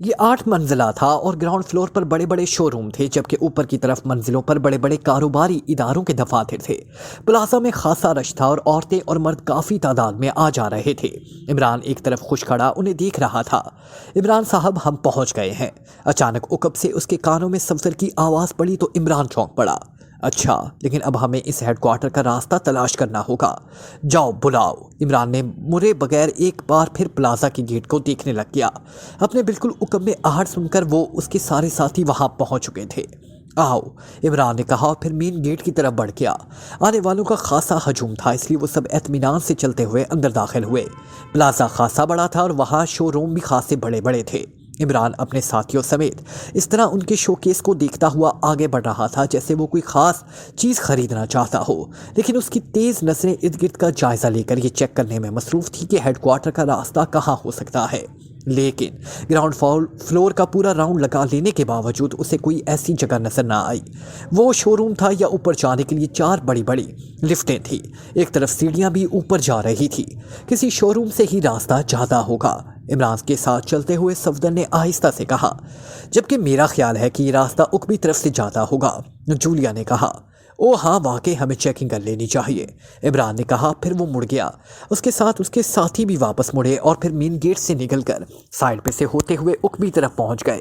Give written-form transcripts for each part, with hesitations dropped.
یہ 8 منزلہ تھا اور گراؤنڈ فلور پر بڑے بڑے شو روم تھے، جبکہ اوپر کی طرف منزلوں پر بڑے بڑے کاروباری اداروں کے دفاتر تھے۔ پلازا میں خاصا رش تھا اور عورتیں اور مرد کافی تعداد میں آ جا رہے تھے۔ عمران ایک طرف خوش کھڑا انہیں دیکھ رہا تھا۔ عمران صاحب، ہم پہنچ گئے ہیں۔ اچانک عقب سے اس کے کانوں میں صفدر کی آواز پڑی تو عمران چونک پڑا۔ اچھا، لیکن اب ہمیں اس ہیڈ کوارٹر کا راستہ تلاش کرنا ہوگا۔ جاؤ بلاؤ۔ عمران نے مرے بغیر ایک بار پھر پلازا کے گیٹ کو دیکھنے لگ گیا۔ اپنے بالکل عقب میں آہٹ سن کر وہ اس کے سارے ساتھی وہاں پہنچ چکے تھے۔ آؤ، عمران نے کہا اور پھر مین گیٹ کی طرف بڑھ گیا۔ آنے والوں کا خاصا ہجوم تھا، اس لیے وہ سب اطمینان سے چلتے ہوئے اندر داخل ہوئے۔ پلازا خاصا بڑا تھا اور وہاں شو روم بھی خاصے بڑے بڑے تھے۔ عمران اپنے ساتھیوں سمیت اس طرح ان کے شوکیس کو دیکھتا ہوا آگے بڑھ رہا تھا جیسے وہ کوئی خاص چیز خریدنا چاہتا ہو، لیکن اس کی تیز نظریں ارد گرد کا جائزہ لے کر یہ چیک کرنے میں مصروف تھی کہ ہیڈ کوارٹر کا راستہ کہاں ہو سکتا ہے۔ لیکن گراؤنڈ فلور کا پورا راؤنڈ لگا لینے کے باوجود اسے کوئی ایسی جگہ نظر نہ آئی۔ وہ شو روم تھا یا اوپر جانے کے لیے 4 بڑی بڑی لفٹیں تھیں، ایک طرف سیڑھیاں بھی اوپر جا رہی تھی۔ کسی شو روم سے ہی راستہ جاتا ہوگا، عمران کے ساتھ چلتے ہوئے صفدر نے آہستہ سے کہا، جبکہ میرا خیال ہے کہ یہ راستہ عقبی طرف سے جاتا ہوگا۔ جولیا نے کہا، او ہاں، واقعی ہمیں چیکنگ کر لینی چاہیے، عمران نے کہا۔ پھر وہ مڑ گیا، اس کے ساتھ اس کے ساتھی بھی واپس مڑے اور پھر مین گیٹ سے نکل کر سائڈ پہ سے ہوتے ہوئے عقبی طرف پہنچ گئے۔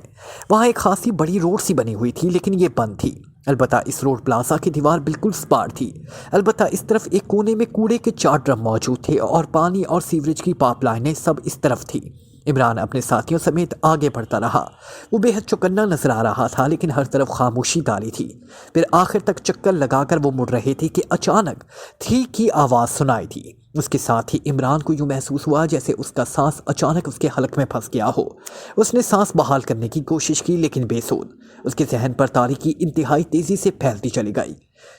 وہاں ایک خاصی بڑی روڈ سی بنی ہوئی تھی، لیکن یہ بند تھی۔ البتہ اس روڈ پلازا کی دیوار بالکل سپاٹ تھی۔ البتہ اس طرف ایک کونے میں کوڑے کے 4 ڈرم موجود تھے اور پانی اور سیوریج کی پائپ لائنیں سب اس طرف تھی۔ عمران اپنے ساتھیوں سمیت آگے بڑھتا رہا۔ وہ بے حد چوکنا نظر آ رہا تھا، لیکن ہر طرف خاموشی تاری تھی۔ پھر آخر تک چکر لگا کر وہ مڑ رہے تھے کہ اچانک تھی کی آواز سنائی تھی۔ اس کے ساتھ ہی عمران کو یوں محسوس ہوا جیسے اس کا سانس اچانک اس کے حلق میں پھنس گیا ہو۔ اس نے سانس بحال کرنے کی کوشش کی، لیکن بے سود۔ اس کے ذہن پر تاریکی انتہائی تیزی سے پھیلتی چلی گئی۔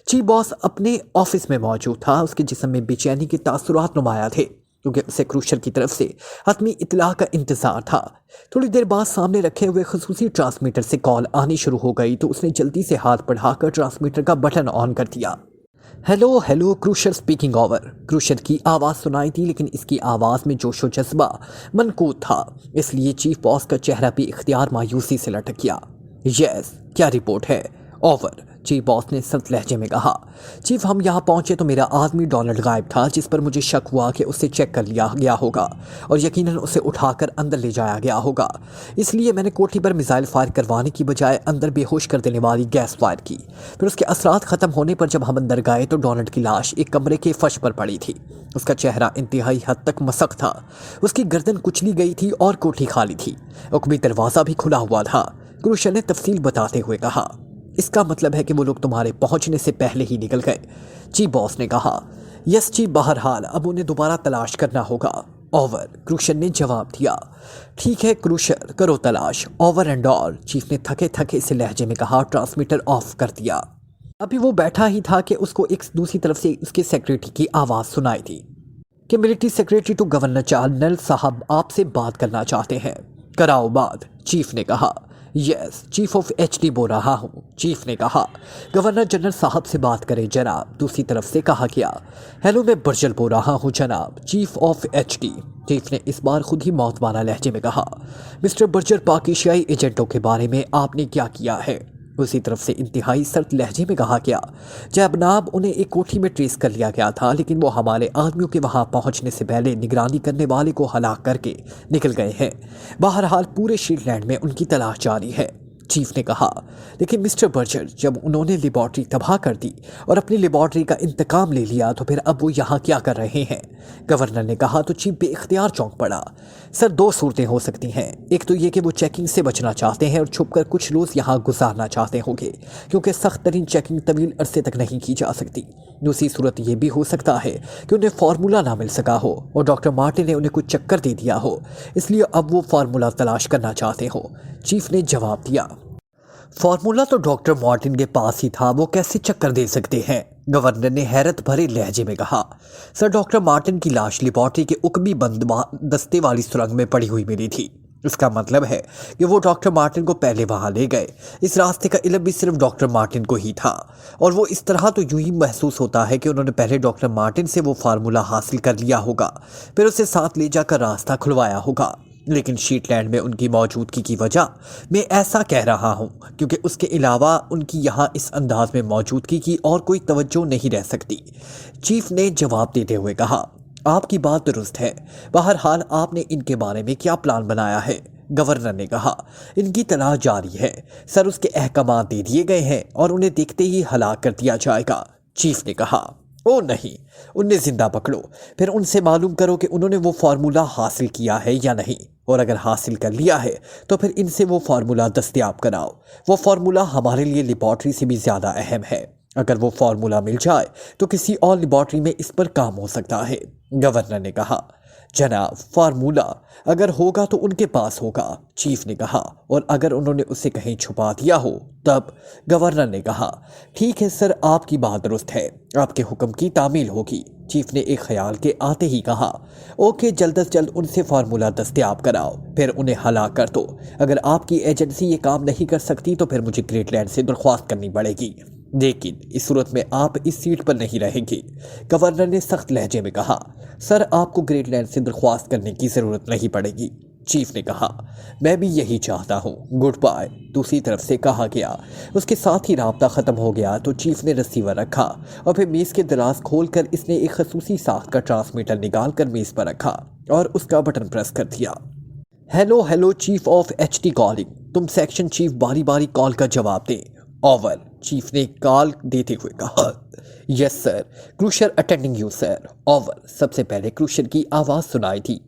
چیف باس اپنے آفس میں موجود تھا۔ اس کے جسم میں بے چینی کے تاثرات نمایاں تھے، کیونکہ اسے کروشر کی طرف سے حتمی اطلاع کا انتظار تھا۔ تھوڑی دیر بعد سامنے رکھے ہوئے خصوصی ٹرانسمیٹر سے کال آنی شروع ہو گئی تو اس نے جلدی سے ہاتھ بڑھا کر ٹرانسمیٹر کا بٹن آن کر دیا۔ Hello hello, Crusher speaking over. Crusher کی آواز سنائی تھی، لیکن اس کی آواز میں جوش و جذبہ منقوط تھا، اس لیے چیف باس کا چہرہ بھی اختیار مایوسی سے لٹک گیا۔ یس، کیا رپورٹ ہے؟ اوور، چیف باس نے سخت لہجے میں کہا۔ چیف، ہم یہاں پہنچے تو میرا آدمی ڈونلڈ غائب تھا، جس پر مجھے شک ہوا کہ اسے چیک کر لیا گیا ہوگا اور یقیناً اسے اٹھا کر اندر لے جایا گیا ہوگا۔ اس لیے میں نے کوٹھی پر میزائل فائر کروانے کی بجائے اندر بے ہوش کر دینے والی گیس فائر کی۔ پھر اس کے اثرات ختم ہونے پر جب ہم اندر گئے تو ڈونلڈ کی لاش ایک کمرے کے فرش پر پڑی تھی۔ اس کا چہرہ انتہائی حد تک مسخ تھا، اس کی گردن کچلی گئی تھی اور کوٹھی خالی تھی۔ عقبی دروازہ بھی کھلا ہوا تھا، کروشر نے تفصیل بتاتے ہوئے کہا۔ اس کا مطلب ہے کہ وہ لوگ تمہارے پہنچنے سے پہلے ہی نکل گئے، چیف باس نے کہا۔ یس چیف، بہرحال اب انہیں دوبارہ تلاش کرنا ہوگا۔ اوور، کروشر نے جواب دیا۔ ٹھیک ہے کروشر، کرو تلاش، اوور اینڈ آل، چیف نے تھکے تھکے سے لہجے میں کہا۔ ٹرانسمیٹر آف کر دیا۔ ابھی وہ بیٹھا ہی تھا کہ اس کو ایک دوسری طرف سے اس کے سیکریٹری کی آواز سنائی تھی کہ military secretary to governor general صاحب آپ سے بات کرنا چاہتے ہیں۔ کراؤ بات، چیف نے کہا۔ یس، چیف آف ایچ ڈی بول رہا ہوں، چیف نے کہا۔ گورنر جنرل صاحب سے بات کریں جناب، دوسری طرف سے کہا گیا۔ ہیلو، میں برجل بول رہا ہوں جناب، chief of H D, chief نے اس بار خود ہی موت والا لہجے میں کہا۔ مسٹر برجر، پاک ایشیائی ایجنٹوں کے بارے میں آپ نے کیا کیا ہے؟ اسی طرف سے انتہائی سرد لہجے میں کہا گیا۔ جناب، انہیں ایک کوٹھی میں ٹریس کر لیا گیا تھا، لیکن وہ ہمارے آدمیوں کے وہاں پہنچنے سے پہلے نگرانی کرنے والے کو ہلاک کر کے نکل گئے ہیں۔ بہرحال پورے شیلڈ لینڈ میں ان کی تلاش جاری ہے، چیف نے کہا۔ لیکن مسٹر برجر، جب انہوں نے لیبارٹری تباہ کر دی اور اپنی لیبارٹری کا انتقام لے لیا تو پھر اب وہ یہاں کیا کر رہے ہیں؟ گورنر نے کہا تو چیف بے اختیار چونک پڑا۔ سر، 2 صورتیں ہو سکتی ہیں، ایک تو یہ کہ وہ چیکنگ سے بچنا چاہتے ہیں اور چھپ کر کچھ روز یہاں گزارنا چاہتے ہوں گے، کیونکہ سخت ترین چیکنگ طویل عرصے تک نہیں کی جا سکتی۔ دوسری صورت یہ بھی ہو سکتا ہے کہ انہیں فارمولا نہ مل سکا ہو اور ڈاکٹر مارٹن نے انہیں کچھ چکر دے دیا ہو، اس لیے اب وہ فارمولا تلاش کرنا چاہتے ہو، چیف نے جواب دیا۔ فارمولا تو ڈاکٹر مارٹن کے پاس ہی تھا، وہ کیسے چکر دے سکتے ہیں؟ گورنر نے حیرت بھرے لہجے میں کہا۔ سر، ڈاکٹر مارٹن کی لاش لیبارٹری کے عقبی بند دستے والی سرنگ میں پڑی ہوئی ملی تھی۔ اس کا مطلب ہے کہ وہ ڈاکٹر مارٹن کو پہلے وہاں لے گئے۔ اس راستے کا علم بھی صرف ڈاکٹر مارٹن کو ہی تھا، اور وہ اس طرح تو یوں ہی محسوس ہوتا ہے کہ انہوں نے پہلے ڈاکٹر مارٹن سے وہ فارمولا حاصل کر لیا ہوگا، پھر اسے ساتھ لے جا کر راستہ کھلوایا ہوگا۔ لیکن شیٹ لینڈ میں ان کی موجودگی کی وجہ میں ایسا کہہ رہا ہوں کیونکہ اس کے علاوہ ان کی یہاں اس انداز میں موجودگی کی اور کوئی توجہ نہیں رہ سکتی۔ چیف نے جواب دیتے ہوئے کہا، آپ کی بات درست ہے، بہرحال آپ نے ان کے بارے میں کیا پلان بنایا ہے؟ گورنر نے کہا، ان کی تلاش جاری ہے سر، اس کے احکامات دے دیے گئے ہیں اور انہیں دیکھتے ہی ہلاک کر دیا جائے گا۔ چیف نے کہا، او نہیں، انہیں زندہ پکڑو، پھر ان سے معلوم کرو کہ انہوں نے وہ فارمولہ حاصل کیا ہے یا نہیں، اور اگر حاصل کر لیا ہے تو پھر ان سے وہ فارمولہ دستیاب کراؤ۔ وہ فارمولہ ہمارے لیے لیبارٹری سے بھی زیادہ اہم ہے، اگر وہ فارمولہ مل جائے تو کسی اور لیبارٹری میں اس پر کام ہو سکتا ہے۔ گورنر نے کہا، جناب فارمولہ اگر ہوگا تو ان کے پاس ہوگا، چیف نے کہا، اور اگر انہوں نے اسے کہیں چھپا دیا ہو تب؟ گورنر نے کہا، ٹھیک ہے سر، آپ کی بات درست ہے، آپ کے حکم کی تعمیل ہوگی۔ چیف نے ایک خیال کے آتے ہی کہا، اوکے، جلد از جلد ان سے فارمولہ دستیاب کراؤ، پھر انہیں ہلاک کر دو۔ اگر آپ کی ایجنسی یہ کام نہیں کر سکتی تو پھر مجھے گریٹ لینڈ سے درخواست کرنی پڑے گی، لیکن اس صورت میں آپ اس سیٹ پر نہیں رہیں گے۔ گورنر نے سخت لہجے میں کہا، سر آپ کو گریٹ لینڈ سے درخواست کرنے کی ضرورت نہیں پڑے گی۔ چیف نے کہا، میں بھی یہی چاہتا ہوں، گڈ بائے۔ دوسری طرف سے کہا گیا۔ اس کے ساتھ ہی رابطہ ختم ہو گیا تو چیف نے رسیور رکھا اور پھر میز کے دراز کھول کر اس نے ایک خصوصی ساخت کا ٹرانسمیٹر نکال کر میز پر رکھا اور اس کا بٹن پریس کر دیا۔ Hello chief of H T calling, تم سیکشن چیف باری باری کال کا جواب دیں۔ اوور، چیف نے کال دیتے ہوئے کہا، yes sir, کروشر attending you sir. Over, سب سے پہلے کروشر کی آواز سنائی تھی۔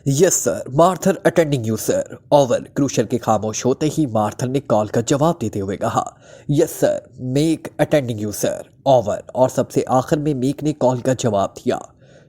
یس سر، مارتھر اٹینڈنگ یو سر۔ اوور، کروشر کے خاموش ہوتے ہی مارتھر نے کال کا جواب دیتے ہوئے کہا، yes sir, Mac attending you sir. Over, اور سب سے آخر میں میک نے کال کا جواب دیا۔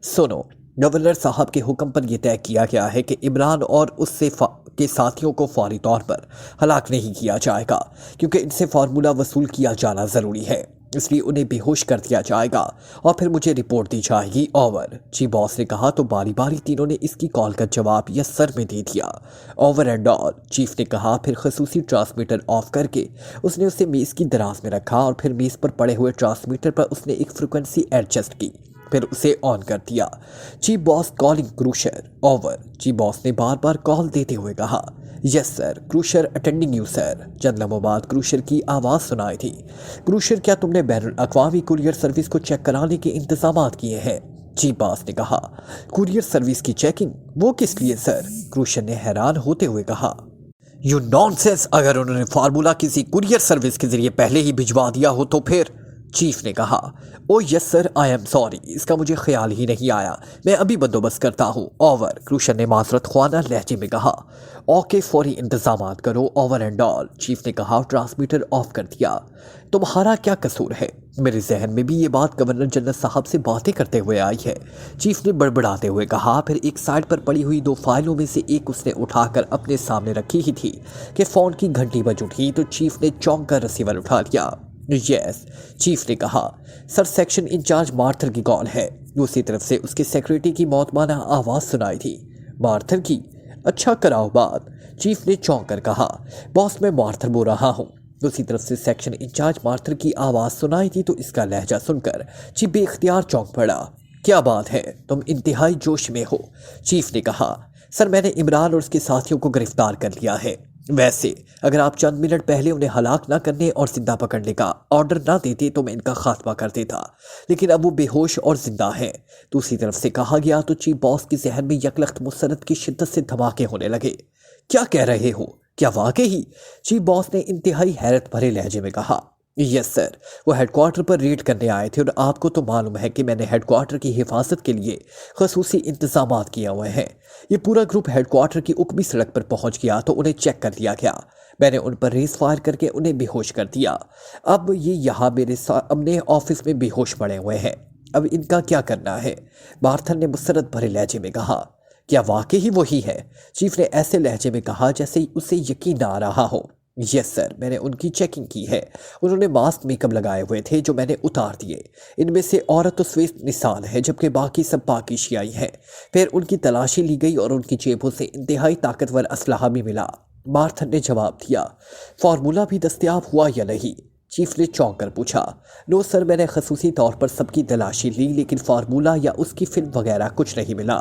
سنو، گورنر صاحب کے حکم پر یہ طے کیا گیا ہے کہ عمران اور اس سے کے ساتھیوں کو فوری طور پر ہلاک نہیں کیا جائے گا کیونکہ ان سے فارمولہ وصول کیا جانا ضروری ہے، اس لیے انہیں بے ہوش کر دیا جائے گا اور پھر مجھے رپورٹ دی جائے گی۔ اوور، چیف باس نے کہا تو باری باری تینوں نے اس کی کال کا جواب یس سر میں دے دیا۔ اوور اینڈ آل، چیف نے کہا، پھر خصوصی ٹرانسمیٹر آف کر کے اس نے اسے میز کی دراز میں رکھا اور پھر میز پر پڑے ہوئے ٹرانسمیٹر پر اس نے ایک فریکوینسی ایڈجسٹ کی، پھر اسے آن کر دیا۔ چیف باس کالنگ کروشر۔ اوور، چیف باس نے بار بار کال دیتے ہوئے کہا، یس سر، کروشر اٹینڈنگ یو سر۔ چند لمحوں بعد کروشر کی آواز سنائی تھی، کروشر کیا تم نے بین الاقوامی کوریئر سروس کو چیک کرانے کے انتظامات کیے ہیں؟ چیف باس نے کہا، کوریئر سروس کی چیکنگ؟ وہ کس لیے سر؟ کروشر نے حیران ہوتے ہوئے کہا، یو نان سینس، اگر انہوں نے فارمولہ کسی کوریئر سروس کے ذریعے پہلے ہی بھجوا دیا ہو تو پھر؟ چیف نے کہا، او یس سر، آئی ایم سوری، اس کا مجھے خیال ہی نہیں آیا، میں ابھی بندوبست کرتا ہوں۔ اوور، کروشر نے معذرت خوانا لہجے میں کہا، اوکے، فوری انتظامات کرو۔ اوور اینڈ آل، چیف نے کہا، ٹرانسمیٹر آف کر دیا۔ تمہارا کیا قصور ہے؟ میرے ذہن میں بھی یہ بات گورنر جنرل صاحب سے باتیں کرتے ہوئے آئی ہے، چیف نے بڑبڑاتے ہوئے کہا۔ پھر ایک سائڈ پر پڑی ہوئی دو فائلوں میں سے ایک اس نے اٹھا کر اپنے سامنے رکھی ہی تھی کہ فون کی گھنٹی بج اٹھی تو چیف نے چونک کر رسیور اٹھا لیا۔ یس، چیف نے کہا، سر سیکشن انچارج مارتھر کی کال ہے۔ دوسری طرف سے اس کے سیکریٹری کی موتمانہ آواز سنائی تھی، مارتھر کی؟ اچھا، کراؤ بات، چیف نے چونک کر کہا، باس میں مارتھر بول رہا ہوں۔ دوسری طرف سے سیکشن انچارج مارتھر کی آواز سنائی تھی تو اس کا لہجہ سن کر چیف بے اختیار چونک پڑا۔ کیا بات ہے، تم انتہائی جوش میں ہو؟ چیف نے کہا، سر میں نے عمران اور اس کے ساتھیوں کو گرفتار کر لیا ہے۔ ویسے اگر آپ چند منٹ پہلے انہیں ہلاک نہ کرنے اور زندہ پکڑنے کا آرڈر نہ دیتے تو میں ان کا خاتمہ کر دیتا، لیکن اب وہ بے ہوش اور زندہ ہیں۔ دوسری طرف سے کہا گیا تو چیف باس کے ذہن میں یکلخت مسرت کی شدت سے دھماکے ہونے لگے۔ کیا کہہ رہے ہو؟ کیا واقعی؟ چیف باس نے انتہائی حیرت بھرے لہجے میں کہا، یس سر، وہ ہیڈ کوارٹر پر ریڈ کرنے آئے تھے اور آپ کو تو معلوم ہے کہ میں نے ہیڈ کوارٹر کی حفاظت کے لیے خصوصی انتظامات کیے ہوئے ہیں۔ یہ پورا گروپ ہیڈ کوارٹر کی عقبی سڑک پر پہنچ گیا تو انہیں چیک کر لیا گیا، میں نے ان پر ریس فائر کر کے انہیں بے ہوش کر دیا۔ اب یہ یہاں میرے سامنے آفس میں بے ہوش پڑے ہوئے ہیں، اب ان کا کیا کرنا ہے؟ مارتھر نے مسرت بھرے لہجے میں کہا۔ کیا واقعی وہی ہے؟ چیف نے ایسے لہجے میں کہا جیسے اسے یقین نہ آ رہا ہو۔ یس سر، میں نے ان کی چیکنگ کی ہے، انہوں نے ماسک میک اپ لگائے ہوئے تھے جو میں نے اتار دیے، ان میں سے عورت و سویت نثال ہے جبکہ باقی سب پاکیزیائی ہیں۔ پھر ان کی تلاشی لی گئی اور ان کی جیبوں سے انتہائی طاقتور اسلحہ بھی ملا۔ مارتھر نے جواب دیا، فارمولہ بھی دستیاب ہوا یا نہیں؟ چیف نے چونک کر پوچھا۔ نو سر، میں نے خصوصی طور پر سب کی تلاشی لی لیکن فارمولہ یا اس کی فلم وغیرہ کچھ نہیں ملا۔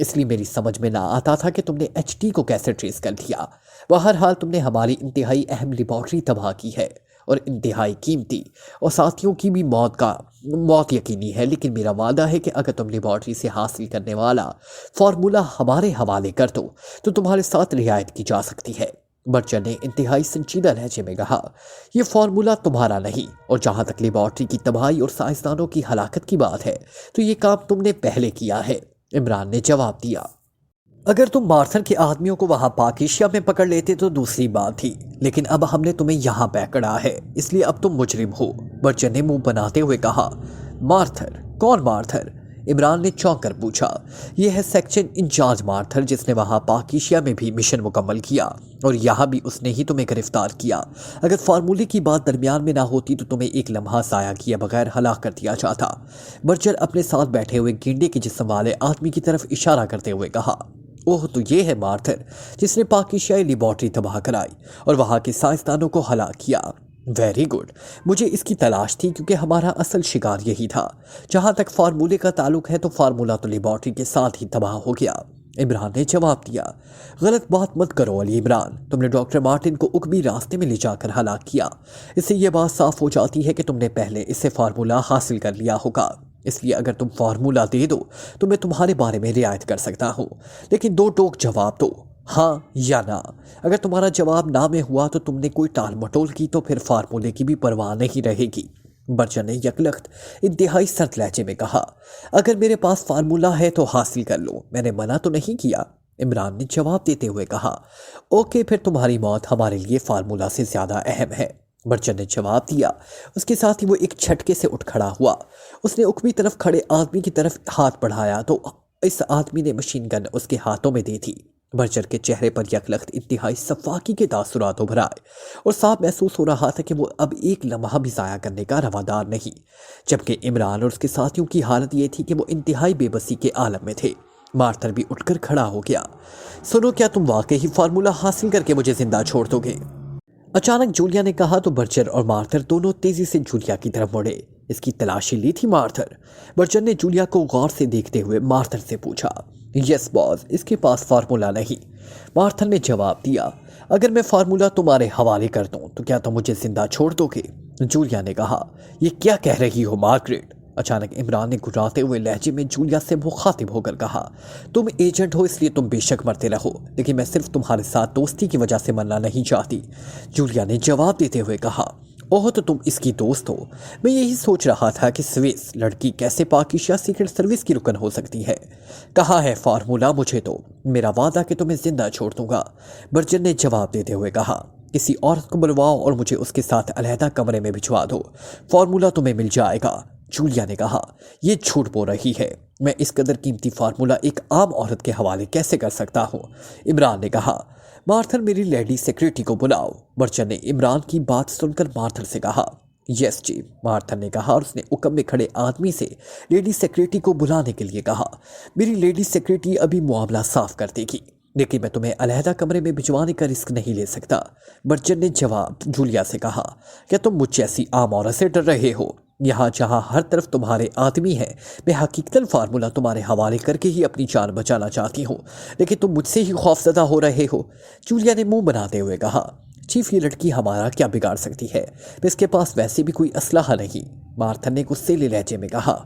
اس لیے میری سمجھ میں نہ آتا تھا کہ تم نے HT کو کیسے ٹریس کر دیا۔ بہرحال تم نے ہماری انتہائی اہم لیبارٹری تباہ کی ہے اور انتہائی قیمتی اور ساتھیوں کی بھی موت یقینی ہے، لیکن میرا وعدہ ہے کہ اگر تم لیبارٹری سے حاصل کرنے والا فارمولا ہمارے حوالے کر دو تو تمہارے ساتھ رعایت کی جا سکتی ہے۔ برچر نے انتہائی سنجیدہ لہجے میں کہا، یہ فارمولا تمہارا نہیں، اور جہاں تک لیبارٹری کی تباہی اور سائنسدانوں کی ہلاکت کی بات ہے تو یہ کام تم نے پہلے کیا ہے۔ عمران نے جواب دیا، اگر تم مارتھر کے آدمیوں کو وہاں پاک ایشیا میں پکڑ لیتے تو دوسری بات تھی، لیکن اب ہم نے تمہیں یہاں پکڑا ہے، اس لیے اب تم مجرم ہو۔ برچر نے منہ بناتے ہوئے کہا، مارتھر؟ کون مارتھر؟ عمران نے چونک کر پوچھا۔ یہ ہے سیکشن انچارج مارتھر، جس نے وہاں پاک ایشیا میں بھی مشن مکمل کیا اور یہاں بھی اس نے ہی تمہیں گرفتار کیا۔ اگر فارمولے کی بات درمیان میں نہ ہوتی تو تمہیں ایک لمحہ ضائع کیے بغیر ہلاک کر دیا جاتا۔ برچر اپنے ساتھ بیٹھے ہوئے گینڈے کے جسم والے آدمی کی طرف اشارہ کرتے ہوئے کہا، اوہ تو یہ ہے مارتھر جس نے پاک ایشیائی لیبارٹری تباہ کرائی اور وہاں کے سائنسدانوں کو ہلاک کیا۔ ویری گڈ، مجھے اس کی تلاش تھی کیونکہ ہمارا اصل شکار یہی تھا۔ جہاں تک فارمولے کا تعلق ہے تو فارمولا تو لیبارٹری کے ساتھ ہی تباہ ہو گیا۔ عمران نے جواب دیا، غلط بات مت کرو علی عمران، تم نے ڈاکٹر مارٹن کو اکبی راستے میں لے جا کر ہلاک کیا۔ اس سے یہ بات صاف ہو جاتی ہے کہ تم نے پہلے اس سے فارمولا حاصل کر لیا ہوگا، اس لیے اگر تم فارمولا دے دو تو میں تمہارے بارے میں رعایت کر سکتا ہوں، لیکن دو ٹوک جواب دو، ہاں یا نہ۔ اگر تمہارا جواب نہ میں ہوا تو تم نے کوئی ٹال مٹول کی تو پھر فارمولے کی بھی پرواہ نہیں رہے گی۔ برچر نے یکلخت انتہائی سرد لہجے میں کہا، اگر میرے پاس فارمولا ہے تو حاصل کر لو، میں نے منع تو نہیں کیا۔ عمران نے جواب دیتے ہوئے کہا، اوکے پھر تمہاری موت ہمارے لیے فارمولا سے زیادہ اہم ہے۔ برچر نے جواب دیا۔ اس کے ساتھ ہی وہ ایک جھٹکے سے اٹھ کھڑا ہوا۔ اس نے اکبی طرف کھڑے آدمی کی طرف ہاتھ بڑھایا تو اس آدمی نے مشین گن اس کے ہاتھوں میں دی تھی۔ برچر کے چہرے پر یکلخت انتہائی صفاقی کے تاثرات ابھرائے اور صاف محسوس ہو رہا تھا کہ وہ اب ایک لمحہ بھی ضائع کرنے کا روادار نہیں، جبکہ عمران اور اس کے ساتھیوں کی حالت یہ تھی کہ وہ انتہائی بے بسی کے عالم میں تھے۔ مارتھر بھی اٹھ کر کھڑا ہو گیا۔ سنو، کیا تم واقعی فارمولا حاصل کر کے مجھے زندہ چھوڑ دو گے؟ اچانک جولیا نے کہا تو برچر اور مارتھر دونوں تیزی سے جولیا کی طرف مڑے۔ اس کی تلاشی لی تھی مارتھر؟ برچر نے جولیا کو غور سے دیکھتے ہوئے مارتھر سے پوچھا۔ یس باس، اس کے پاس فارمولا نہیں۔ مارتھر نے جواب دیا، اگر میں فارمولا تمہارے حوالے کر دوں تو کیا تم مجھے زندہ چھوڑ دو گے؟ جولیا نے کہا، یہ کیا کہہ رہی ہو مارگریٹ؟ اچانک عمران نے گھٹراتے ہوئے لہجے میں جولیا سے مخاطب ہو کر کہا، تم ایجنٹ ہو اس لیے تم بے شک مرتے رہو، لیکن میں صرف تمہارے ساتھ دوستی کی وجہ سے مرنا نہیں چاہتی۔ جولیا نے جواب دیتے ہوئے کہا، اوہ تو تم اس کی دوست ہو، میں یہی سوچ رہا تھا کہ سویس لڑکی کیسے پاک ایشیا سیکرٹ سروس کی رکن ہو سکتی ہے۔ کہا ہے فارمولا مجھے دو، میرا وعدہ کہ تمہیں زندہ چھوڑ دوں گا۔ برچر نے جواب دیتے ہوئے کہا، کسی عورت کو بلواؤ اور مجھے اس کے ساتھ علیحدہ کمرے میں بھجوا دو، فارمولا تمہیں مل جائے گا۔ جولیا نے کہا، یہ جھوٹ بول رہی ہے، میں اس قدر قیمتی فارمولا ایک عام عورت کے حوالے کیسے کر سکتا ہوں؟ عمران نے کہا، مارتھر میری لیڈی سیکریٹری کو بلاؤ۔ برچر نے عمران کی بات سن کر مارتھر سے کہا، یس جی، مارتھر نے کہا اور اس نے حکم میں کھڑے آدمی سے لیڈی سیکریٹری کو بلانے کے لیے کہا۔ میری لیڈی سیکریٹری ابھی معاملہ صاف کر دے گی، لیکن میں تمہیں علیحدہ کمرے میں بھجوانے کا رسک نہیں لے سکتا۔ برچر نے جواب جولیا سے کہا، کیا تم مجھ جیسی عام عورت سے ڈر رہے ہو؟ یہاں جہاں ہر طرف تمہارے آدمی ہیں، میں حقیقتاً فارمولا تمہارے حوالے کر کے ہی اپنی جان بچانا چاہتی ہوں، لیکن تم مجھ سے ہی خوفزدہ ہو رہے ہو۔ جولیا نے منہ بناتے ہوئے کہا، چیف، یہ لڑکی ہمارا کیا بگاڑ سکتی ہے؟ اس کے پاس ویسے بھی کوئی اسلحہ نہیں۔ مارتھر نے غصیلے لہجے میں کہا،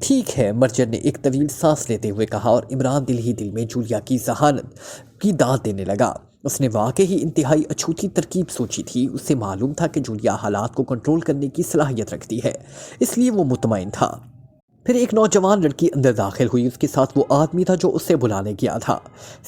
ٹھیک ہے۔ برچر نے ایک طویل سانس لیتے ہوئے کہا اور عمران دل ہی دل میں جولیا کی ذہانت کی داد دینے لگا۔ اس نے واقعی انتہائی اچھوتی ترکیب سوچی تھی۔ اسے معلوم تھا کہ جولیا حالات کو کنٹرول کرنے کی صلاحیت رکھتی ہے، اس لیے وہ مطمئن تھا۔ پھر ایک نوجوان لڑکی اندر داخل ہوئی، اس کے ساتھ وہ آدمی تھا جو اسے بلانے گیا تھا۔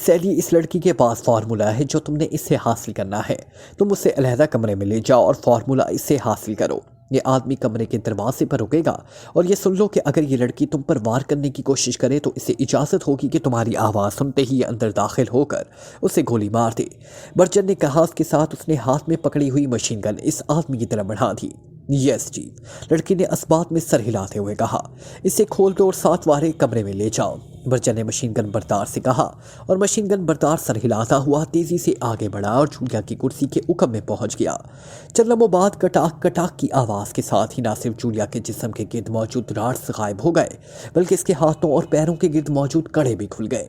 سیلی، اس لڑکی کے پاس فارمولا ہے جو تم نے اس سے حاصل کرنا ہے، تم اسے علیحدہ کمرے میں لے جاؤ اور فارمولا اس سے حاصل کرو۔ یہ آدمی کمرے کے دروازے پر رکے گا اور یہ سن لو کہ اگر یہ لڑکی تم پر وار کرنے کی کوشش کرے تو اسے اجازت ہوگی کہ تمہاری آواز سنتے ہی یہ اندر داخل ہو کر اسے گولی مار دے۔ برچر نے کہا، اس کے ساتھ اس نے ہاتھ میں پکڑی ہوئی مشین گن اس آدمی کی طرف بڑھا دی۔ یس جی، لڑکی نے اسبات میں سر ہلاتے ہوئے کہا، اسے کھول دو اور ساتھ والے کمرے میں لے جاؤ۔ برچر نے مشین گن بردار سے کہا اور مشین گن بردار سر ہلاتا ہوا تیزی سے آگے بڑھا اور جولیا کی کرسی کے اوکم میں پہنچ گیا۔ چند لمحوں بعد کٹاک کٹاک کی آواز کے ساتھ ہی نہ صرف جولیا کے جسم کے گرد موجود راڈز غائب ہو گئے، بلکہ اس کے ہاتھوں اور پیروں کے گرد موجود کڑے بھی کھل گئے۔